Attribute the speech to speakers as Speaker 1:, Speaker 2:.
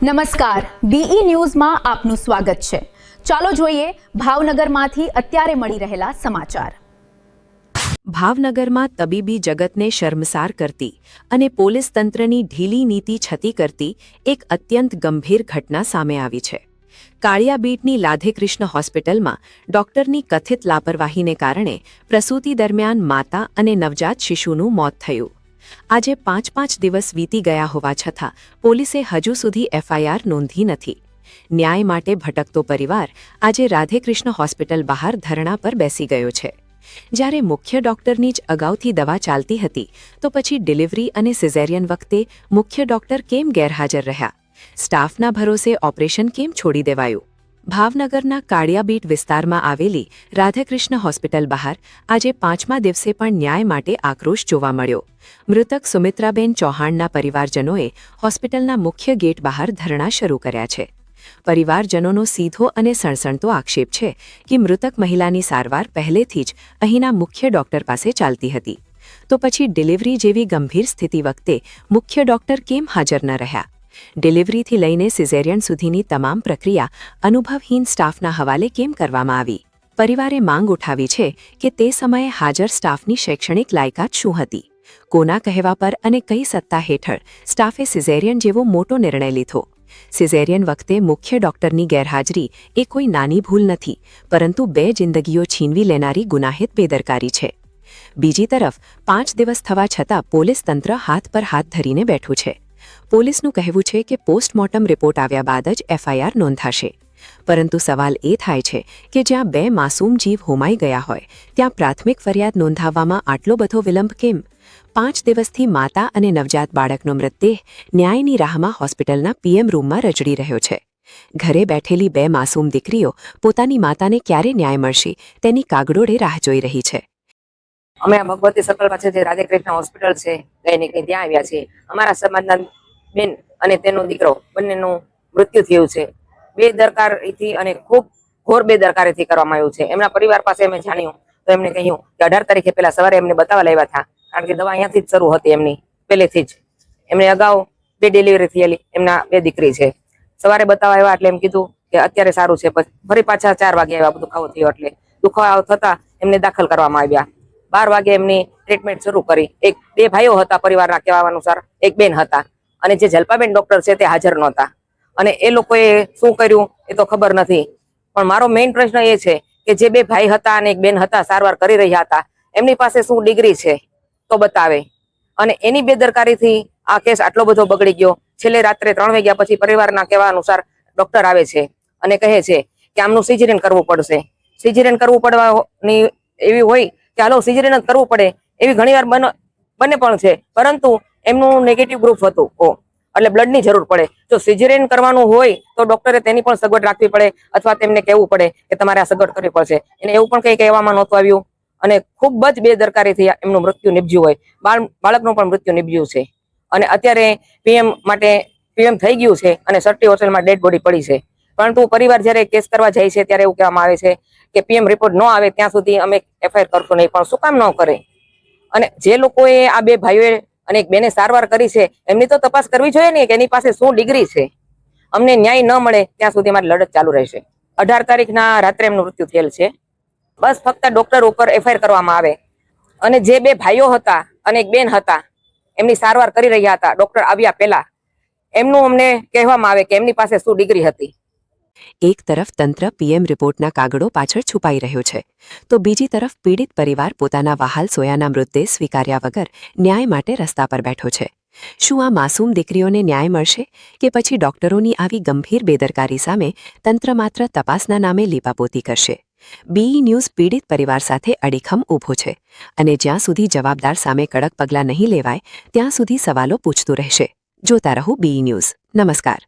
Speaker 1: નમસ્કાર, બીઈ ન્યૂઝમાં આપનું સ્વાગત છે। ચાલો જોઈએ ભાવનગરમાંથી અત્યારે મળી રહેલા સમાચાર।
Speaker 2: ભાવનગરમાં તબીબી જગતને શર્મસાર કરતી અને પોલીસ તંત્રની ઢીલી નીતિ છતી કરતી એક અત્યંત ગંભીર ઘટના સામે આવી છે। કાળિયાબીટની રાધેકૃષ્ણ હોસ્પિટલમાં ડોક્ટરની કથિત લાપરવાહીને કારણે પ્રસૂતિ દરમિયાન માતા અને નવજાત શિશુનું મોત થયું। આજે 5 દિવસ વીતી ગયા હોવા છતાં પોલીસે હજુ સુધી એફઆઈઆર નોંધી નથી। ન્યાય માટે ભટકતો પરિવાર આજે રાધેકૃષ્ણ હોસ્પિટલ બહાર ધરણા પર બેસી ગયો છે। જ્યારે મુખ્ય ડોક્ટરની જ અગાઉથી દવા ચાલતી હતી તો પછી ડિલિવરી અને સિઝેરિયન વખતે મુખ્ય ડોક્ટર કેમ ગેરહાજર રહ્યા? સ્ટાફના ભરોસે ઓપરેશન કેમ છોડી દેવાયું? ભાવનગરના કાળિયાબીટ વિસ્તારમાં આવેલી રાધાકૃષ્ણ હોસ્પિટલ બહાર આજે 5મા દિવસે પણ ન્યાય માટે આક્રોશ જોવા મળ્યો। મૃતક સુમિત્રાબેન ચૌહાણના પરિવારજનોએ હોસ્પિટલના મુખ્ય ગેટ બહાર ધરણા શરૂ કર્યા છે। પરિવારજનોનો સીધો અને સણસણતો આક્ષેપ છે કે મૃતક મહિલાની સારવાર પહેલેથી જ અહીંના મુખ્ય ડોક્ટર પાસે ચાલતી હતી, તો પછી ડિલિવરી જેવી ગંભીર સ્થિતિ વખતે મુખ્ય ડોક્ટર કેમ હાજર ન રહ્યા? ડિલિવરીથી લઈને સિઝેરિયન સુધીની તમામ પ્રક્રિયા અનુભવહીન સ્ટાફના હવાલે કેમ કરવામાં આવી? પરિવારે માંગ ઉઠાવી છે કે તે સમયે હાજર સ્ટાફની શૈક્ષણિક લાયકાત શું હતી? કોના કહેવા પર અને કઈ સત્તા હેઠળ સ્ટાફે સિઝેરિયન જેવો મોટો નિર્ણય લીધો? સિઝેરિયન વખતે મુખ્ય ડોક્ટરની ગેરહાજરી એ કોઈ નાની ભૂલ નથી, પરંતુ 2 જિંદગીઓ છીનવી લેનારી ગુનાહિત બેદરકારી છે। બીજી તરફ 5 દિવસ થવા છતાં પોલીસ તંત્ર હાથ પર હાથ ધરીને બેઠું છે। પોલીસનું કહેવું છે કે પોસ્ટમોર્ટમ રિપોર્ટ આવ્યા બાદ જ એફઆઈઆર નોંધાશે, પરંતુ સવાલ એ થાય છે કે જ્યાં 2 માસૂમ જીવ હોમાઈ ગયા હોય ત્યાં પ્રાથમિક ફરિયાદ નોંધાવવામાં આટલો બધો વિલંબ કેમ? 5 દિવસથી માતા અને નવજાત બાળકનો મૃતદેહ ન્યાયની રાહમાં હોસ્પિટલના પીએમ રૂમમાં રજડી રહ્યો છે। ઘરે બેઠેલી 2 માસૂમ દીકરીઓ પોતાની માતાને ક્યારે ન્યાય મળશે તેની કાગડોળે રાહ જોઈ રહી છે।
Speaker 3: અમે ભગવતી સર્કલ પાસે જે રાધેકૃષ્ણ હોસ્પિટલ છે ગઈની ત્યાં આવ્યા છીએ। અમારા સમાજના બેન અને તેનો દીકરો બંનેનું મૃત્યુ થયું છે। બેદરકારીથી અને ખૂબ ઘોર બેદરકારીથી કરવામાં આવ્યું છે। એમના પરિવાર પાસે અમે જાણ્યું તો એમને કહ્યું કે 18 તારીખે પહેલા સવારે એમને બતાવવા લાવ્યા હતા, કારણ કે દવા અહીંયાથી જ શરૂ હતી એમની પહેલેથી જ। એમને અગાઉ 2 ડિલિવરી થયેલી, એમના 2 દીકરી છે। સવારે બતાવવા આવ્યા એટલે એમ કીધું કે અત્યારે સારું છે, પછી ફરી પાછા 4 વાગે આવ્યા, દુખાવો થયો એટલે દુખાવો થતા એમને દાખલ કરવામાં આવ્યા। 12 વાગે એમની ટ્રીટમેન્ટ શરૂ કરી। 2 ભાઈઓ હતા પરિવારના કહેવા અનુસાર, 1 બેન હતા, અને જે જલ્પાબેન ડોક્ટર છે તે હાજર નહોતા, અને એ લોકોએ શું કર્યું એ તો ખબર નથી। પણ મારો મેઇન પ્રશ્ન એ છે કે જે 2 ભાઈ હતા અને 1 બેન હતા સારવાર કરી રહ્યા હતા, એમની પાસે શું ડિગ્રી છે તો બતાવે, અને એની બેદરકારીથી આ કેસ આટલો બધો બગડી ગયો। છેલ્લે રાત્રે 3 વાગ્યા પછી પરિવારના કહેવા અનુસાર ડોક્ટર આવે છે અને કહે છે કે આમનું સિઝેરિયન કરવું પડશે। સિઝેરિયન કરવું પડવાની એવી હોય કે હાલો સિઝેરિયન જ કરવું પડે એવી ઘણીવાર બને પણ છે, પરંતુ એમનું નેગેટિવ ગ્રુપ હતું એટલે બ્લડની જરૂર પડે। જો સિઝેરિયન કરવાનું હોય તો ડોક્ટરે તેની પણ સગવડ રાખવી પડે, અથવા તેમને કહેવું પડે કે તમારે આ સગવડ કરવી પડશે। એને એવું પણ કંઈ કહેવામાં નહોતું આવ્યું, અને ખૂબ જ બેદરકારીથી એમનું મૃત્યુ નિપજ્યું હોય, બાળકનું પણ મૃત્યુ નિપજ્યું છે। અને અત્યારે પીએમ થઈ ગયું છે અને સર્ટી હોસ્પિટલમાં ડેડ બોડી પડી છે, પરંતુ પરિવાર જ્યારે કેસ કરવા જાય છે ત્યારે એવું કહેવામાં આવે છે કે પીએમ રિપોર્ટ ન આવે ત્યાં સુધી અમે એફઆઈઆર કરશું નહીં। પણ શું કામ ન કરે? અને જે લોકોએ આ 2 ભાઈઓએ અને 1 બેને સારવાર કરી છે એમની તો તપાસ કરવી જોઈએ ને કે એની પાસે શું ડિગ્રી છે। અમને ન્યાય ન મળે ત્યાં સુધી અમારી લડત ચાલુ રહેશે। 18 તારીખના રાત્રે એમનું મૃત્યુ થયેલ છે। બસ ફક્ત ડોક્ટર ઉપર એફઆઈઆર કરવામાં આવે, અને જે 2 ભાઈઓ હતા અને 1 બેન હતા એમની સારવાર કરી રહ્યા હતા ડોક્ટર આવ્યા પહેલા, એમનું અમને કહેવામાં આવે કે એમની પાસે શું ડિગ્રી હતી।
Speaker 2: એક તરફ તંત્ર પીએમ રિપોર્ટના કાગળો પાછળ છુપાઈ રહ્યો છે, તો બીજી તરફ પીડિત પરિવાર પોતાના વહાલ સોયાના મૃતદેહ સ્વીકાર્યા વગર ન્યાય માટે રસ્તા પર બેઠો છે। શું આ માસૂમ દીકરીઓને ન્યાય મળશે, કે પછી ડોક્ટરોની આવી ગંભીર બેદરકારી સામે તંત્ર માત્ર તપાસના નામે લીપાપોતી કરશે? બીઈ ન્યૂઝ પીડિત પરિવાર સાથે અડીખમ ઊભો છે, અને જ્યાં સુધી જવાબદાર સામે કડક પગલાં નહીં લેવાય ત્યાં સુધી સવાલો પૂછતું રહેશે। જોતા રહો બીઈ ન્યૂઝ। નમસ્કાર।